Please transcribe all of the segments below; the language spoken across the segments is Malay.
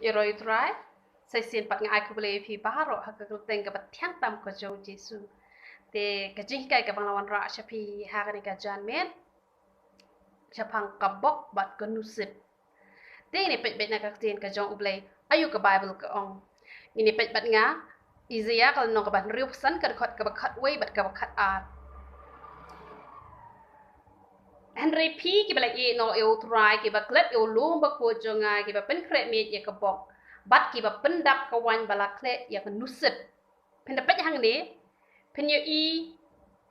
Iroi try sai sin pat ngai ku bele phi baharo ha ka teng ka bathyang tam ko jo Jesu te ka jing kai ka banglawan ra sha phi ha ka ni ka jan men sha phang ka bok bat ka nusip te ni pet bet na ka tin ka jong uble ayu ka bible ka ong ini pet bat nga Isaiah kal no ka ban riu san ka khot ka khat wei bat ka khat a Henry P ki bala e no eu try ki ba klet eu lum ba ko jonga ki ba pen kre me ye ka bok bat ki ba pendap ka wan bala klet ya ka nusip pen da pet hang ni pen ye i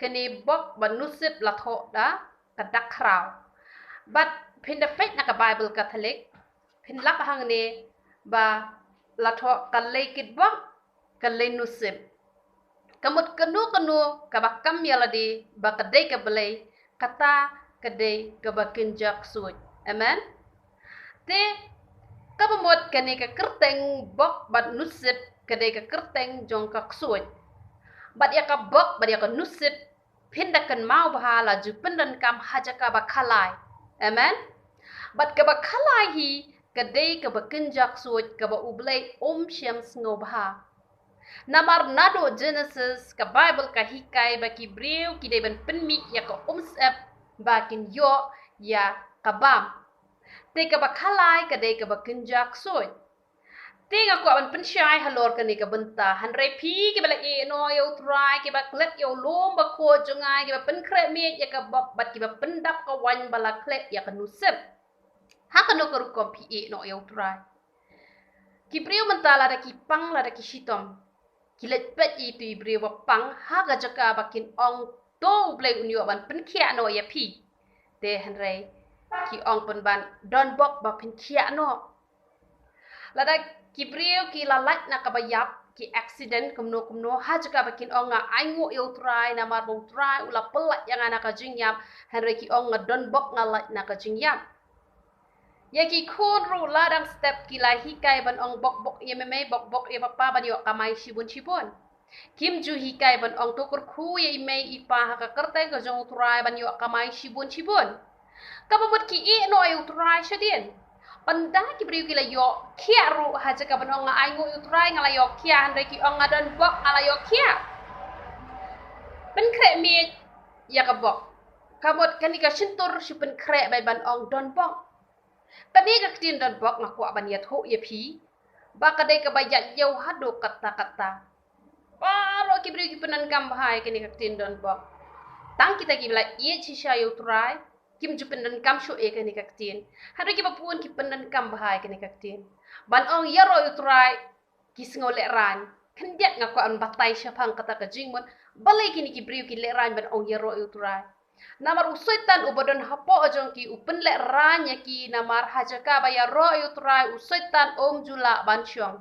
kene bok ba nusip la tho da ka dak kraw bat pen da pet na ka bible catholic pen lap hang ni ba la tho ka le kit bok ka le nusip kamut kanu ka ba kam yala di ba ka de ka bele kata kadai kebakinjak suit. Amen. Te kabamot kani ka kerteng bok bat nusip kadai ka kerteng jong ka suit. Bat ya ka bok bat ya ka nusip pindakan mau bahala ju pendan kam haja ka bakalai. Amen. Bat ka bakalai hi kadai ka bakinjak suit ka ba ublay syam sngobaha. Namar nado Genesis ka Bible ka hikay ba kibriw kiday ban penmi ya ka sep bakin yo ya kabam te ka bakalai ka de ka bakinjak soy te nga ko ban pensyai halor ka ni ka benta hanre pi ki bala e no yo try ki ba klet yo lom ba ko jongai ki ba pen kre me ya ka bat ki ba pendap ka wan bala klet ya ka nusep ha ka no ko ko pi e no yo try ki priu mentala da ki pang la da ki shitom ki let pet i tu priu ba pang ha ga jaka bakin ong to blai unyo ban pen khia no ya pi te hanre ki ong pen ban don bok ba pen khia no la da ki priu ki la lat na ka ba yap ki accident kumno ha jaka bakin ong nga ai ngo yo try na mar bong try ula pelat yang ana ka jing yap hanre ki ong nga don bok nga lat na ka jing yap ya ki khon ru la dang step ki la hi kai ban ong bok ye me bok ye papa ban yo kamai shibun Kim ju hikai ban ong tukur khu ye imei ipa haka kertai ka jong utrai ban yo kamai shibun. Kababot ki i no ay utrai shadien. Panda ki briu ki la yo kia ru haja ka ban ong nga ay ngu utrai nga la yo kia handai ki ong nga dan bok nga la yo kia. Ben kre mi ya ka bok. Kabot kan ka shintur shi ben kre bai ban ong don bok. Kani ka ktin don bok nga kwa ban yat ho ye pi. Ba kadai ka bayat yo hado kata-kata. Paro ki beri ki penan kam bahai kini kaktin don bok. Tang kita ki bela ie chisha yo try. Kim ju penan kam shu e kini kaktin. Hari ki bapuan ki penan kam bahai kini kaktin. Ban ong yaro yo try ki sngole ran. Kendiat ngaku an batai syapang kata ka jingmon. Balai kini ki beri ki le ran ban ong yaro yo try. Namar usoitan ubodon hapo ajong ki upen le ran ya ki namar hajaka ba yaro yo try usoitan om jula ban syong.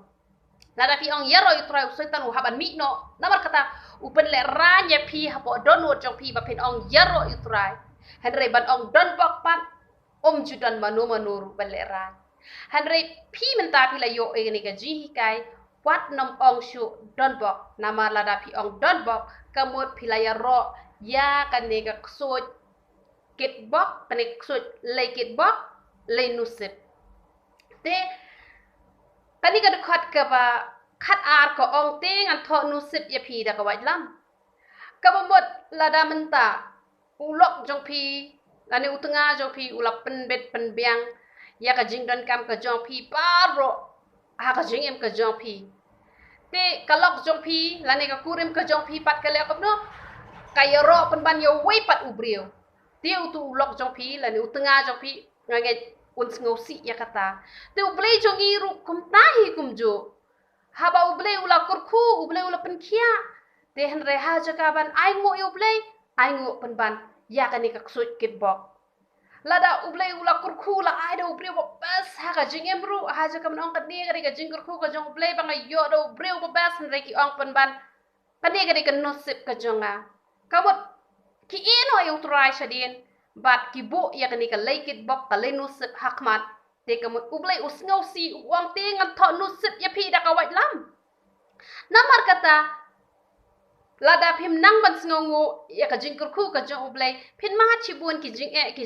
Lada pi ong yaro utrai usoitan u haban mikno namar kata upen le ranya pi hapo donwo jong pi ba pin ong yaro utrai henre ban ong don bok pat judan manur baleran henre pi menta pi la yo e ni ka ji kai wat nom ong shu don bok namar lada pi ong don bok kamot pi la yaro ya kan ne ka ksoj kit bok kan ksoj le kit bok le nusip te Kani ka dekat ke ba kat ar ko ong ting an tho nusip ya pi da ka wai lam. Ka bomot lada menta ulok jong pi lani utenga jong pi ulap penbet penbiang ya ka jing dan kam ka jong pi paro ha ka jing em ka jong pi. Te kalok jong pi lani ka kurim ka jong pi pat ka le ko no kaya ro penban yo wei pat ubrio. Te utu ulok jong pi lani utenga jong pi nganget uns ngosi ya kata te ublei jongi ru kum tahi kum jo haba ublei ula kurku ublei ula penkia te henre ha jakaban ai ngo ublei ai ngo penban ya kani ka ksut kitbok lada ublei ula kurku la ai do ublei bas ha ka jingem ru ha jakam ong kadni kani ka jing kurku ka jong ublei bang yo do ublei bas henre ki ong penban kani kani ka nosip ka jonga kamot ki ino ay utrai shadin bat kibo ya kani ka laikit bok ka lenusip hakmat te kamut ublay usngaw si uang tingan tho nusip ya pi da ka wait lam namar kata lada phim nang ban sngongo ya ka jingkur khu ka jong ublay phin ma chibun ki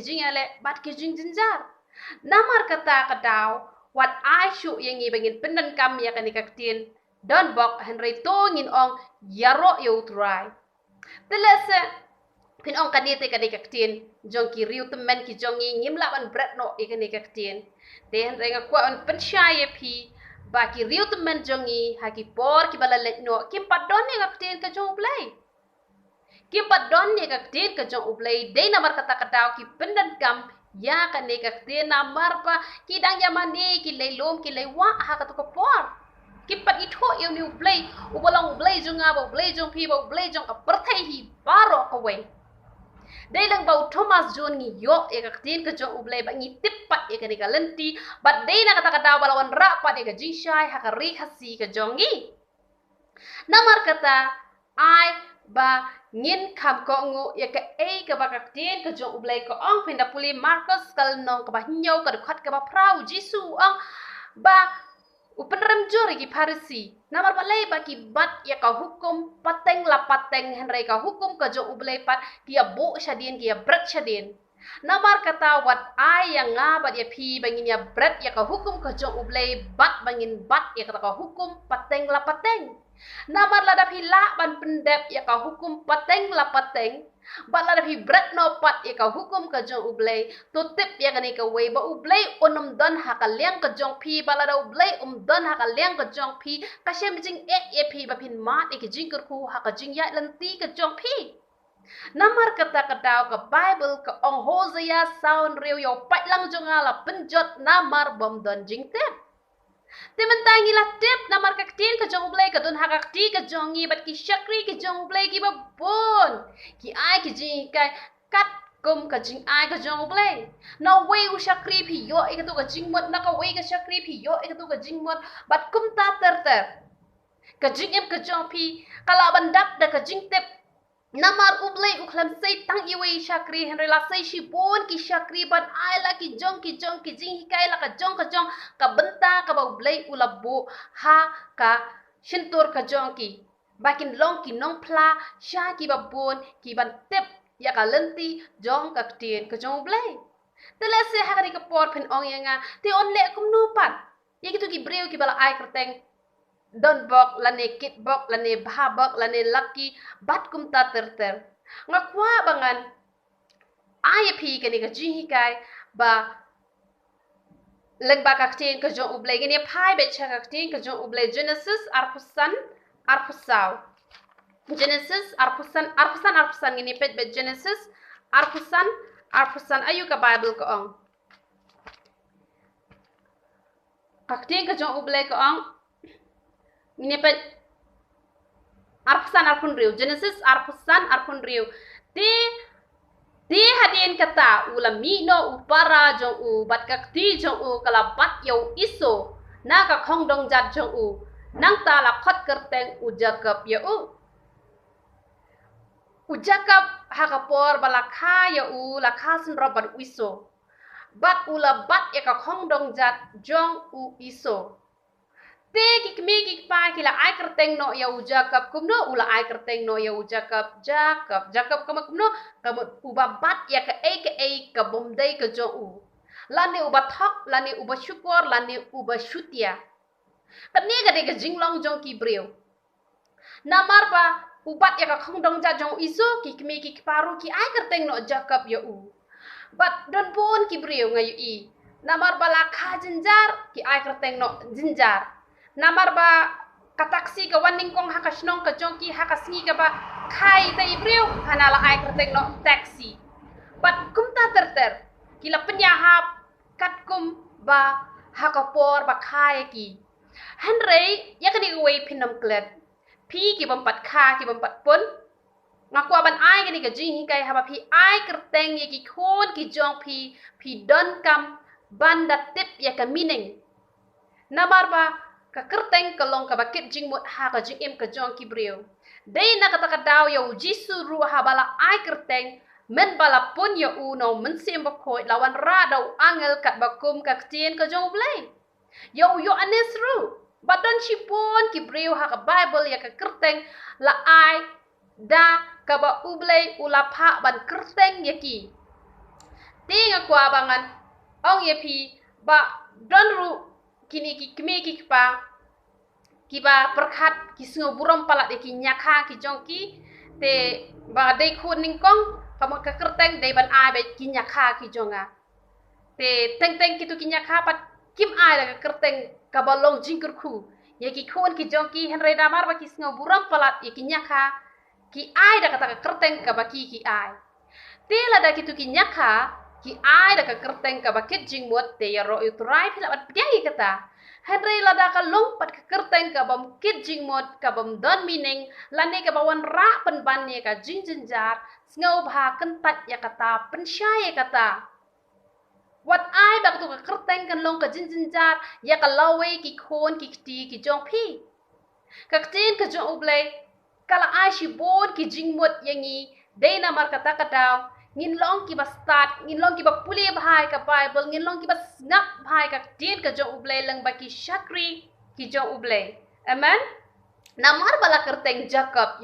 jing ele bat ki jing jinjar namar kata ka daw wat ai shu yang ngi bangin pendan kam ya kan ikaktin don bok henry to ngin ong yaro yo try telese pin ong kanite kan ikaktin jong ki riu temen ki jong ngi ngim laban bret no ikan ikaktin te henry ngakwa on pensyaye pi ba ki riu temen jong ngi haki por ki bala let no kim padon ikaktin ka jong play kim padon ikaktin ka jong ublay de namar kata kataw ki pendan kam ya kan ikaktin namar pa ki dang yamani ki leilom ki lewa ha ka to ko por ki pat itho eu ni ublay ubalong ublay jong nga ba ublay jong pi ba ublay jong ka perthai hi baro ka we dai lang bau Thomas John ngi yo ikaktin ka jong ublay ba ngi tippat ikan ikalenti bat dai na kata kataw balawan ra pa de ka jishai ha ka ri hasi ka jong ngi namar kata ai ba ngin kam ko ngu ya ka e ka ba kaktin ka jong ublay ko ong pinda puli Marcos kal nong ka ba hinyo ka khat ka ba prau Jisu ong ba upenram jori ki Farisi namar balai ba ki bat ya ka hukum pateng la pateng henry ka hukum ka jong ublay pat ki ya bo shadin ki ya brat shadin namar kata wat ai yang nga ba ya pi bangin ya brat ya ka hukum ka jong ublay bat bangin bat ya ka hukum pateng la pateng namar ladap hila ban pendep ya ka hukum pateng la pateng bat ladap hi brat no pat ya ka hukum ka jong ublay to tip ya kani ka way ba ublay onum don ha ka liang ka jong pi ba lada ublay don ha ka liang ka jong pi ka shem jing e pi ba pin mat e ki jing ku ha ka jing ya lanti ka jong pi namar kata kataw ka Bible ka ong Hosea sound riu yo pat lang jong ala penjot namar bom don jing tip Timentang ila tip namar kaktin ka jong ublay ka don hakakti ka jong ngi bat ki shakri ki jong ublay ki babon ki ai ki jing kai kat kum ka jing ai ka jong ublay na way u shakri pi yo ikatu ka jing mot na ka way ka shakri pi yo ikatu ka jing mot bat kum ta ter ka jing em ka jong pi kala bandap da ka jing tip namar ublay uklam say tang iwe shakri henry la say shibon ki shakri ban ai la ki jong ki jing hikai la ka jong ka benta ka ba ublay ulabo ha ka shintur ka jong ki bakin long ki nong pla sha ki ba bon ki ban tip ya ka lenti jong ka tien ka jong ublay telese ha ka por pen ong yanga te on le kum nu pat ye ki tu ki breu ki bala ai kerteng don bok lane kit bok lane bha bok lane lucky bat kum ta ter ngakwa bangan ai pi kani ka ji kai ba leg ba kaktin ka jong ublay gani phai be cha kaktin ka jong ublay Genesis arpusaw Genesis arpusan gani pet be Genesis arpusan ayu ka Bible ko ong kaktin ka jong ublay ko ong ini pet arpusan arpun riu Genesis arpusan arpun riu ti hadin kata ulami no upara jong u bat kakti jong u kalabat yo iso na ka khong dong jat jong u nang ta la khat kerteng u jakap ya u jakap hakapor balakha ya u la khasin robat iso bat ula bat ya ka khong dong jat jong u iso te ki kmi ki pa ki la ai kerteng no ya ujakap kumno ula ai kerteng no ya ujakap jakap kama kumno kama uba bat ya ka ka bomdai ka jo u lani uba thok lani uba syukur lani uba syutia tani ga de ka jinglong jong ki breu namar ba ubat ya ka khongdong ja jong isu ki kmi ki paru ki ai kerteng no jakap ya u bat don pun ki breu ngayu i namar bala kha jinjar ki ai kerteng no jinjar namar ba kataksi ka waning kong hakasnong ka jongki hakasngi ka ba khai ta ibreu hanala ai kertek no taxi bat kum ta ter kila penyahap kat kum ba hakapor ba khai ki henry ya kani wei pinam klet pi ki bampat kha ki bampat pun ngakwa ban ai kani ka jing kai haba pi ai kerteng ye ki khon ki jong pi don kam banda tip ya ka mining namar ba ka kerteng kalong ka bakit jing mot ha ka jing em ka jong ki breu dei na kata daw yo Jisu ru ha bala ai kerteng men bala pun yo uno men sim ba khoi lawan ra daw angel kat bakum ka tien ka jong blai yo anes ru badon chipon ki breu ha ka Bible ya ka kerteng la ai da ka ba ublai ulapha ban kerteng ya ki tinga kwa bangan ong ye pi ba don ru kini ki kemi ki kiba perkat ki sungo buram palat ki nyakha ki jongki te ba dei khun ning kong kamu ka kerteng dei ban ai be ki nyakha ki jonga te teng teng ki tu ki nyakha pat kim ai la ka kerteng ka balong jingkur khu ye ki khun ki jongki henre damar ba ki sungo buram palat ki nyakha ki ai da kata ka kerteng ka ba ki ai te la da ki tu ki nyakha ki ai da ka kerteng ka ba kit jingmot te ya ro utrai phila bat piai kata Henry lada ka lompat ke kerteng ka bam kit jingmot ka bam don mining lani ka bawan ra penban ye ka jinjinjar ngau bha kentat ya kata pensyai kata wat ai bak tu ka kerteng kan long ka jinjinjar ya ka lawe ki khon ki ti ki jong phi ka tin ka jong ublei kala ai shi bon ki jingmot yangi dei na mar kata kadaw ngin long ki ba start ngin long ki ba puli bhai ka bible ngin long ki ba snap bhai ka tin ka jong ublei lang ba ki shakri ki jong ublei amen namar bala kerteng jacob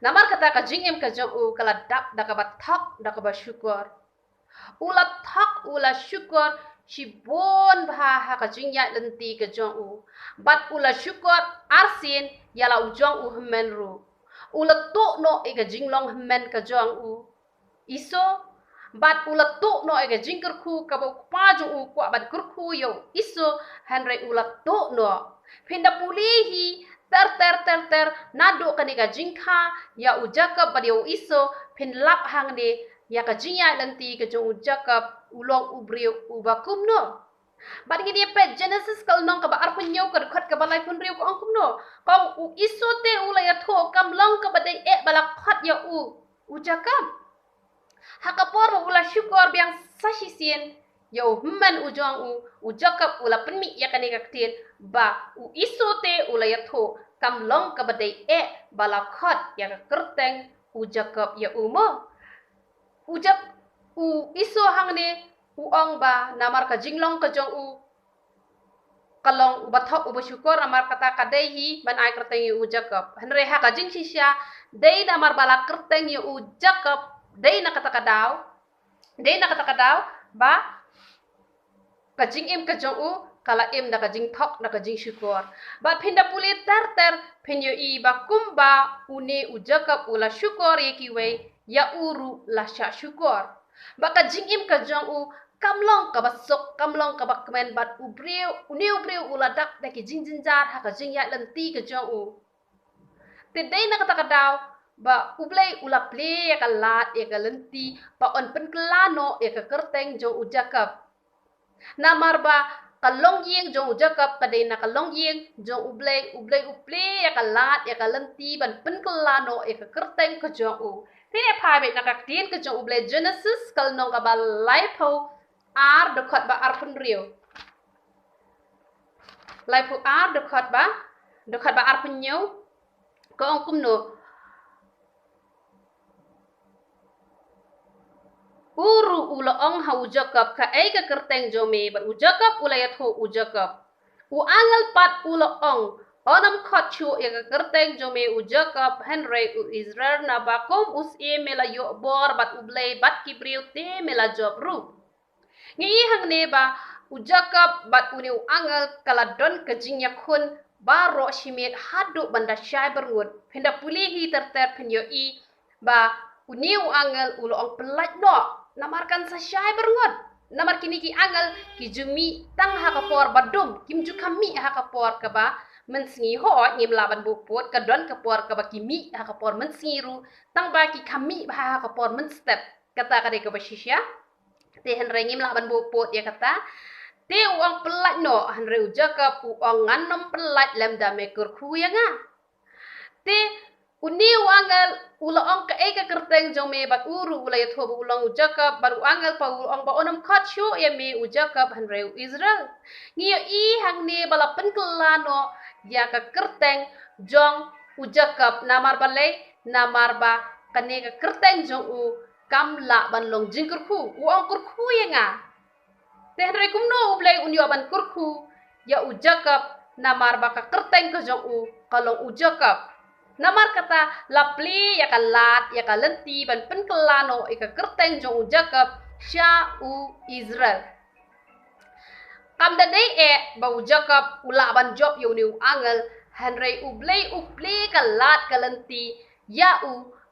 namar kata ka jingem ka jong u kala dap da ka ba thak da ka ba syukur ula thak ula syukur shi bon bha ha ka jingya lenti ka jong u bat ula syukur arsin yala u jong u men ru ula to no e ka jinglong men ka jong u iso bat ulat tu no ega jingker khu ka ba paju u kwa bat kur khu yo iso henry ulat tu no pinda pulihi ter nado kaniga jingkha ya ujaka ba yo iso pin lap hang de ya ka jinya lanti ka jong ujaka ulong ubriu ubakum no bat ngi dia pe genesis kal nong ka ba ar punyo ka khat ka balai pun riu ko angkum no ka u iso te ula ya tho kam long ka ba dei e balak khat ya ujaka hakapor mo ula syukur biang sasisien yo man ujong ujakap ula penmi ya kaniga ktin ba u isote ula yatho kamlong kabadai balakot ya kerteng ujakap ya umo ujak iso hangne uong ba namar ka jinglong ka jong kalong bathok syukur amar kata kadaihi ban ai kerteng ujakap henre ha ka jing sisya dei namar balak kerteng ujakap Dei na kata kadaw ba kajing im kajong kala im na kajing thok na kajing syukur ba pinda puli ter pinyo i ba kumba une ujakap ula syukur ye kiwe ya uru la sya syukur ba kajing im kajong kamlong ka basok kamlong ka bakmen bat ubriu ula dak da ki jinjinjar ha kajing ya lenti kajong te dei na kata kadaw ba ublay ula ple ya kalat ya kalenti pa on penkelano ya ka kerteng jong ujakap namar ba kalong yeng jong ujakap kadai na kalong yeng jong ublay uple ya kalat ya kalenti ban penkelano ya ka kerteng ka jong tine pa be na ka tin ka jong ublay genesis kal nong ka ba laipo ar dekot ba ar pun rio laipo ar dekot ba ar pun nyo ko ongkum no uru ula ong ha ujakap ka ay ka kerteng jome ba ujakap ula yatho ujakap angal pat ula ong onam khachu ya ka kerteng jome ujakap henry israel na bakom mela yo bor bat ublay bat kibriu te mela job ru ngi hang ne ba ujakap bat uni angal kala don ka jingya khun baro shimit hadu banda syai berngut penda pulihi ter penyo i ba uniu angal ulo ong pelat do namarkan sa syai berngot namar kini ki angal ki jumi tang hakapor badum kim ju kami hakapor ka ba mensingi ho ngim laban buput ka don kapor ka ba kimi hakapor mensiru tang ba ki kami ba hakapor men step kata kade ka ba shisya te henre ngim laban buput ya kata te uang pelat no henre ujakap uang nganom pelat lem dame kurku ya nga te uni wangal ula ong ka eka kerteng jong me bat uru ula yatho bu ulang ujakap baru angal pa ulang ba onam khachu ya me ujakap hanreu Israel ngiyo i hang ne bala penkelano ya ka kerteng jong ujakap namar ba kane ka kerteng jong kamla ban long jingkurku uang kurku ya nga te hanreu kumno ublay unyo ban kurku ya ujakap namar ba ka kerteng ka jong kalong ujakap namar kata lapli ya kalat ya kalenti ban penkelano ika kerteng jong ujakap sya Israel kam da dei bau Jacob ula ban job yu niu angel Henry ublei kalat kalenti ya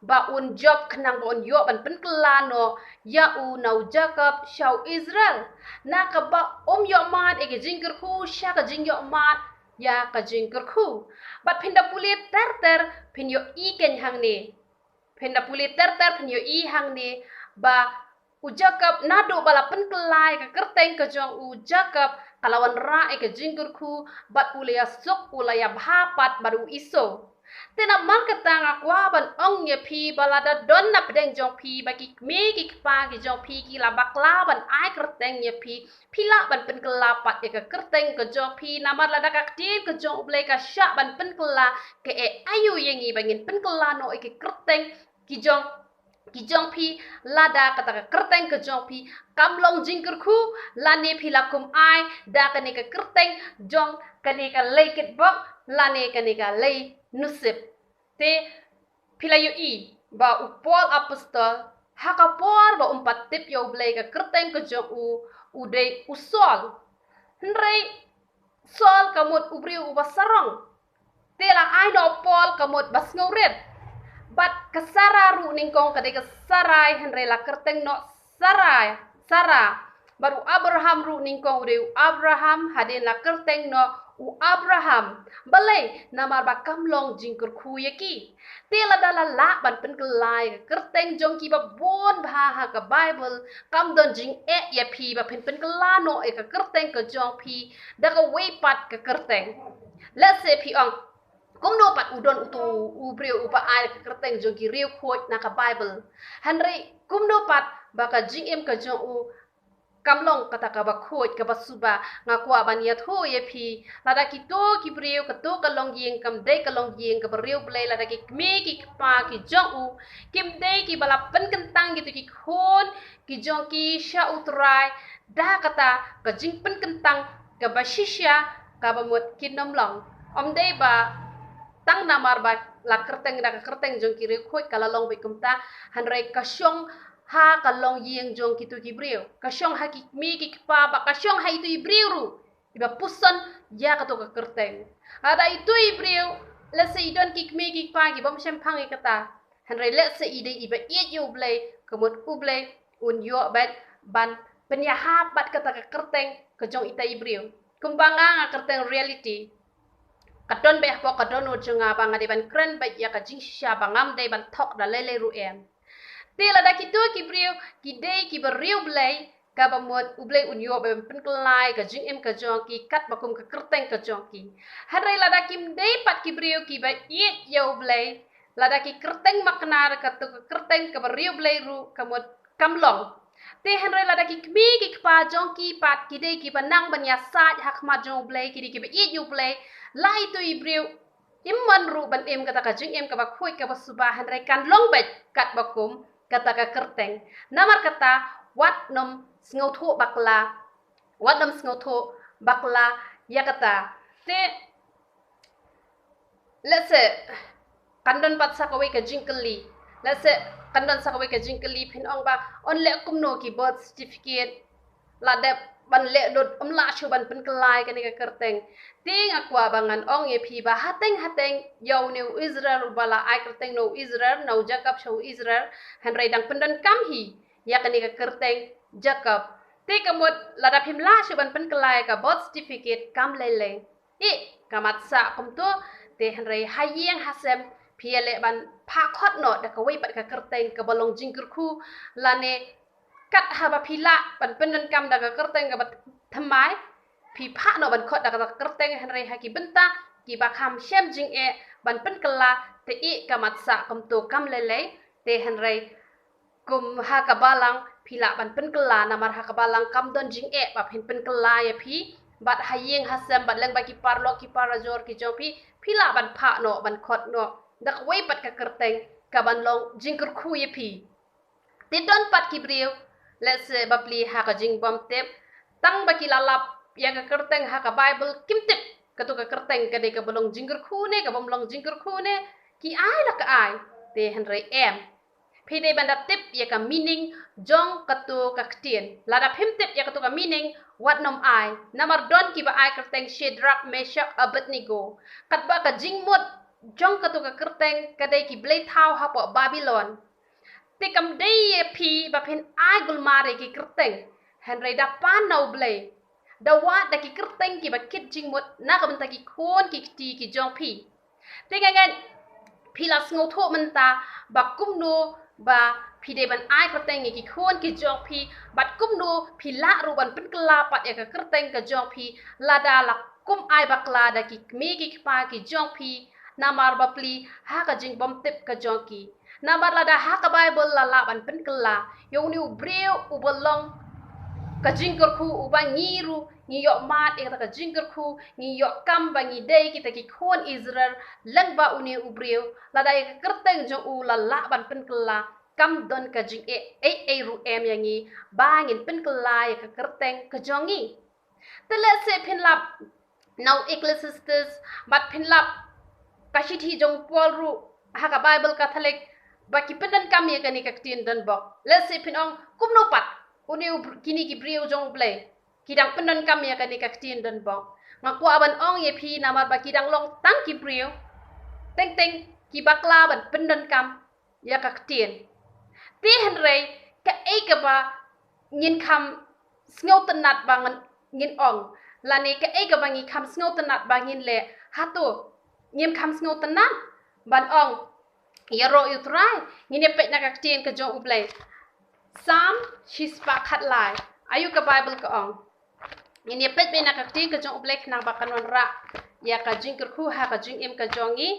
ba un job kenang ba un yo ban pen kelano ya nau Jacob shau Israel na ka ba yo mat ke jingker ku sha ka jing yo mat ya ka jingker ku bat pinda pulit ter pin yo ken hang ni pinda pulit ter pin yo hang ni ba Jacob nado bala pen kelai ka kerteng ka jong Jacob kalawan ra ke jingker ku bat ulaya sok ulaya bhapat baru iso tena man katang akwa ban ong ye pi balada don na pedeng jong pi bagi me ki pa ki jong pi ki la bakla ban ai kerteng ye pi la ban pen kelapat ye ke kerteng ke jong pi namar lada ka ktin ke jong ble ka sha ban pen kela ke ayu ye ngi bangin pen kela no ke kerteng ki jong pi lada kata ka kerteng ke jong pi kamlong jingker ku lane pi lakum ai da ka ne ke kerteng jong ka ne ka lekit bok lane ka ne ka lei nusip te pilayu ba upol apostol hakapor ba tip yo blay ka kerteng ke jong uday usol henry sol kamut ubri ubasarong te la ai no pol kamut bas ngauret bat kasara ru ningkong kade kasarai henry la kerteng no sara baru Abraham ru ningkong uday Abraham hadin la kerteng no Abraham balai namar ba kamlong jingkur khu yaki tela dala la ban pen kelai kerteng jong ki ba bon bha ka Bible kam don jing ya pi ba pen kelano ka kerteng ka jong pi da ka we pat ka kerteng let's say pi ong kum no pat udon utu ubre upa ai ka kerteng jong ki riu khoi na ka Bible Henry kum no pat ba ka jing em ka jong kamlong kata ka bakhoi ka basuba ngakwa baniat ho ye pi lada ki to ki priu ka to kalong yeng kam dei kalong yeng ka priu play lada ki me ki pa ki jong kim dei ki bala pen kentang gitu ki khon ki jong ki sha utrai da kata ka jing pen kentang ka bashisha ka bamut kinom long om dei ba tang namar ba la kerteng da ka kerteng jong ki riu khoi kala long be kumta hanrai ka syong ha kalong yeng jong kitu kibriu kasyong ha ki mi ki pa ba kasyong ha itu ibriu ru iba puson ya kato ka kerteng ada itu ibriu let's say idon ki mi ki pa ki bom sempang kata hanre let's say ide iba iet yu blay kemut ublay un yo bat ban penyahat bat kata ka kerteng ke jong ita ibriu kumbanga nga kerteng reality kadon be po kadon u junga banga de ban kren ba ya ka jing sha bangam de ban thok da lele ru em tela da kitu ki priu ki dei ki beriu blai ka bamot ublai unyo be pen kelai ka jing em ka jong ki kat bakum ka kerteng ka jong ki harai la da kim dei pat ki priu ki ba yet yo blai la da ki kerteng maknar ka tu ka kerteng ka beriu blai ru ka mot kamlong te harai la da ki mi ki pa jong ki pat ki dei ki banang banya sa hak ma jong blai ki ki ba yet yo blai la itu ibriu imman ru ban em kata ka jing em ka ba khoi ka ba subahan rai kan long bet kat bakum kata ka kerteng namar kata wat nom sngoutho bakla ya kata te let's say kandon pat sakawe ka jingkeli let's say kandon sakawe ka jingkeli phin ong ba on le kumno ki birth certificate la de ban le dot la chu ban pen kelai ka ni ka kerteng ting akwa bangan ong ye phi ba hateng yo new Israel bala ai kerteng no Israel no Jacob show Israel hanrai dang pendan kam hi ya ka ni ka kerteng Jacob te kamot lada phim la chu ban pen kelai ka birth certificate kam lele kamat sa kumto te hanrai hayeng hasem phiele ban pha khot no da ka wei pat ka kerteng ka balong jingkur khu lane kat haba phila ban pendan kam da ka kerteng ka bat thamai phi pha no ban khot da ka kerteng hanrai haki benta ki ba kham shem jing ban pen kala te kamat sa kumto kam lele te hanrai kum ha ka balang phila ban pen kala namar ha ka balang kam don jing ba pen kala ya phi bat hayeng hasem bat leng ba ki parlo ki parajor ki jopi phila ban pha no ban khot no dak wei pat ka kerteng ka ban long jingkur khu ye phi ti don pat ki briu let's say bapli ha ka jing bom tep tang ba ki lalap ya ka kerteng ha ka Bible kim tip ka tu ka kerteng ka de ka bolong jingkur khu ne ka bom long jingkur khu ne ki ai la ka ai te henry em phi de ban da tip ya ka meaning jong ka tu ka ktien la da phim tip ya ka tu ka meaning wat nom ai namar don ki ba ai kerteng Shadrach Meshach Abednego kat ba ka jingmut jong ka tu ka kerteng kadai ki blei thau ha po Babylon te kam dei pi ba phen ai gulmare ki kerteng henry da panau blei da wa da ki kerteng ki ba kit jingmut na kam ta ki khon ki ti ki jong pi te ngan pi la sngo tho man ta ba kum no ba pi de ban ai kerteng ki khon ki jong pi bat kum no pi la ru ban pen kla pat ya ka kerteng ka jong pi la da la kum ai ba kla da ki mi ki pa ki jong pi namar ba pli ha ka jing bom tip ka jong ki namar la da ha ka bible la la ban pen kla yo ni breu u bolong ka jingker khu u ba ngiru ni yo mat e ka jingker khu ni yo kam ba ni dei kita ki khon Israel lang ba uni u breu la da ka kerteng jong u la la ban pen kla kam don ka jing e ru em yang ni ba ngin pen kla ya ka kerteng ka jong ni tele se phin lap now Ecclesiastes bat phin lap ka shi thi jong pol ru ha ka bible catholic ba ki pendan kam ya ka ni ka tin don bok le se phin ong kum no pat uni kini ki breu jong blei kidang pendan kam ya ka ni ka tin don bok ngaku aban ong ye phi namar ba kidang long tang ki breu teng teng ki bakla ban pendan kam ya ka tin ti henrei ka e ka ba ngin kam sngo tenat bangan ngin ong lani ka e ka ba ngi kam sngo tenat ba ngin le hatu ngim kam sngo tenat ban ong ya ro utrai ngin pe na ka tin ka jong ublei sam shispa khat lai ayu ka bible ka ong ngin pe na ka tin ka jong ublei nang ba kanwan ra ya ka jing ku ha ka jing em ka jongi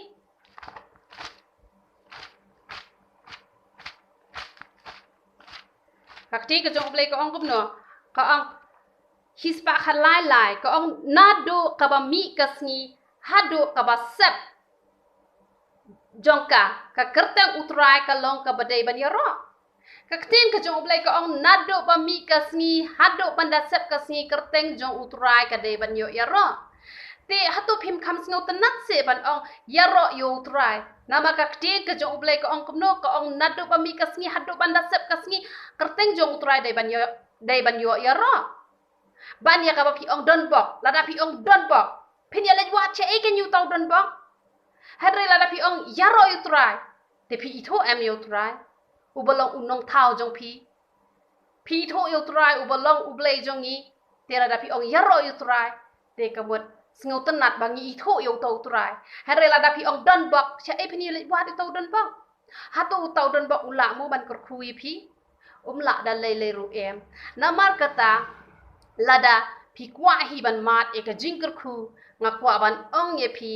Kakti ka jong blei ka ong kumno ka ong hispa khat lai lai ka ong nado ka ba mi ka sngi hado ka ba sep jongka ka kerteng utrai ka long ka badai ban yaro kaktin ka jong blei ka ong nado ba mi ka sngi hado panda sep ka sngi kerteng jong utrai ka dai ban yo yaro te hatu phim kham sngo tanat se ban ong yaro yo utrai nama kakti ka jong blei ka ong kumno ka ong nado ba mi ka sngi hado panda sep ka sngi kerteng jong utrai dai ban yo yaro ban ya ka ba pi ong don bok la da pi ong don bok phin ya le wa che e ken yu tau don bok hadre la da pi ong yaro utrai te pi itho em yo utrai u bolong unong thao jong pi tho yo utrai u bolong u blei jong ni te la da pi ong yaro utrai te ka mot sngo tanat ba ngi itho yo tau utrai hadre la da pi ong don bok che e phin ya le wa tau don bok hatu tau don bok ula mo ban kor khui pi la da le ru em namar kata lada pi kwa hi ban mat e ka jingker khu nga kwa ban ong ye pi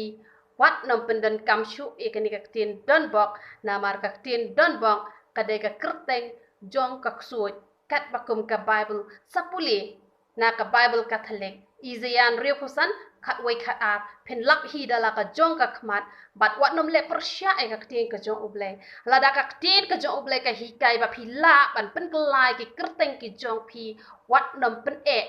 wat nom pendan kam shu e ka ni ka tin don bok namar ka tin don bok ka de ka kerteng jong ka ksuoj kat bakum ka bible sapuli na ka bible catholic izayan refusan khat wai khat a phen lak hi dala ka jong ka khmat bat wat nom le persya e ka tin ka jong uble lada ka tin ka jong uble ka hi kai ba phi la ban pen klai ki kerteng ki jong phi wat nom pen e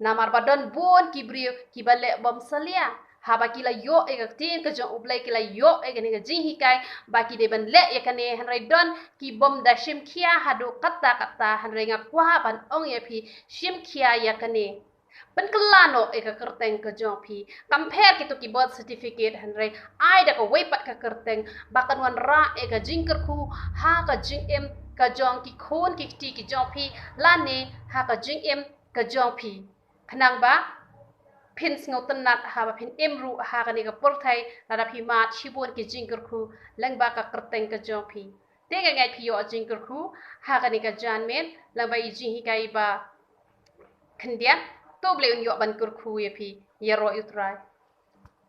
namar badan bon ki brio ki bale bom salia haba kila yo e ka tin ka jong uble kila yo e ka ni ka jing hi kai ba ki de ban le e ka ne hanrai don ki bom da shim khia hadu kata hanrai nga kwa ban ong ye phi shim khia ya ka ne pen kelano e ka kerteng ka jong phi compare ki to ki birth certificate hanrai ai da ka wei pat ka kerteng bakan wan ra e ka jingker khu ha ka jing em ka jong ki khon ki ti ki jong phi la ne ha ka jing em ka jong phi khnang ba phin sngo tanat ha ba phin emru ha ka ni ka por thai la da phi ma chibon ki jingker khu lang ba ka kerteng ka jong phi te ga ngai phi yo jingker khu ha ka ni ka jan men lang ba i jing hi kai ba khndian to ble un yo ban kur khu ye phi yero utrai